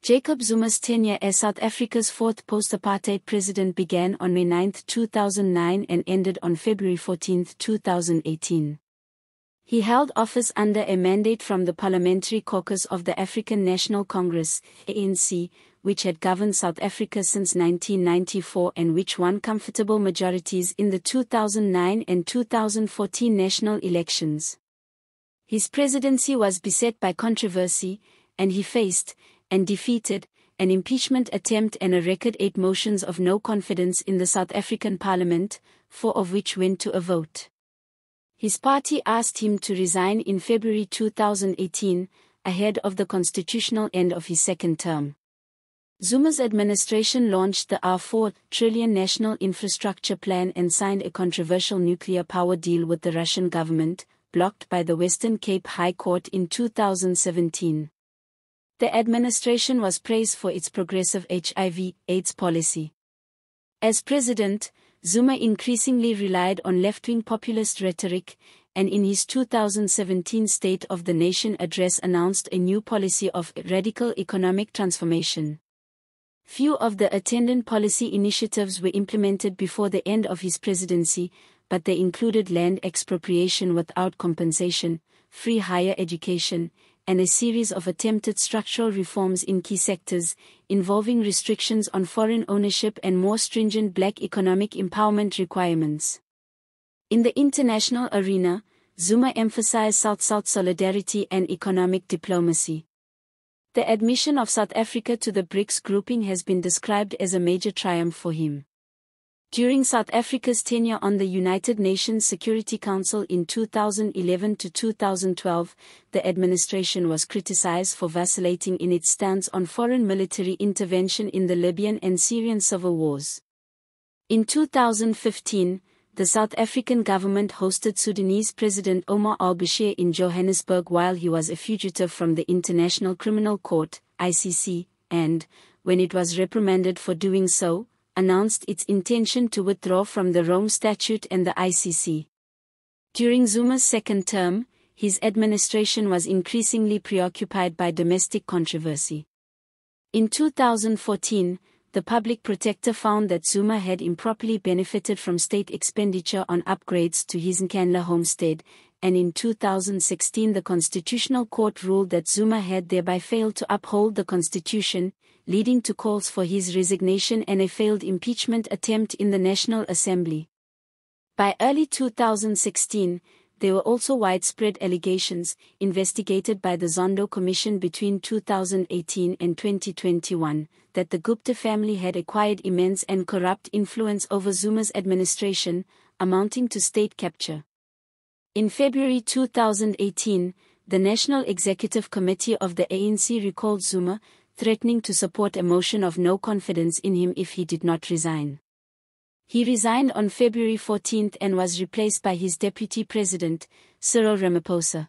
Jacob Zuma's tenure as South Africa's fourth post-apartheid president began on May 9, 2009 and ended on February 14, 2018. He held office under a mandate from the Parliamentary Caucus of the African National Congress, ANC, which had governed South Africa since 1994 and which won comfortable majorities in the 2009 and 2014 national elections. His presidency was beset by controversy, and he faced, and defeated, an impeachment attempt and a record 8 motions of no confidence in the South African Parliament, 4 of which went to a vote. His party asked him to resign in February 2018, ahead of the constitutional end of his second term. Zuma's administration launched the R4 trillion National Infrastructure Plan and signed a controversial nuclear power deal with the Russian government, blocked by the Western Cape High Court in 2017. The administration was praised for its progressive HIV/AIDS policy. As president, Zuma increasingly relied on left-wing populist rhetoric, and in his 2017 State of the Nation address announced a new policy of radical economic transformation. Few of the attendant policy initiatives were implemented before the end of his presidency, but they included land expropriation without compensation, free higher education, and a series of attempted structural reforms in key sectors, involving restrictions on foreign ownership and more stringent black economic empowerment requirements. In the international arena, Zuma emphasized South-South solidarity and economic diplomacy. The admission of South Africa to the BRICS grouping has been described as a major triumph for him. During South Africa's tenure on the United Nations Security Council in 2011 to 2012, the administration was criticized for vacillating in its stance on foreign military intervention in the Libyan and Syrian civil wars. In 2015, the South African government hosted Sudanese President Omar al-Bashir in Johannesburg while he was a fugitive from the International Criminal Court, ICC, and, when it was reprimanded for doing so, announced its intention to withdraw from the Rome Statute and the ICC. During Zuma's second term, his administration was increasingly preoccupied by domestic controversy. In 2014, the public protector found that Zuma had improperly benefited from state expenditure on upgrades to his Nkandla homestead, and in 2016 the Constitutional Court ruled that Zuma had thereby failed to uphold the Constitution, leading to calls for his resignation and a failed impeachment attempt in the National Assembly. By early 2016, there were also widespread allegations, investigated by the Zondo Commission between 2018 and 2021, that the Gupta family had acquired immense and corrupt influence over Zuma's administration, amounting to state capture. In February 2018, the National Executive Committee of the ANC recalled Zuma, threatening to support a motion of no confidence in him if he did not resign. He resigned on February 14 and was replaced by his deputy president, Cyril Ramaphosa.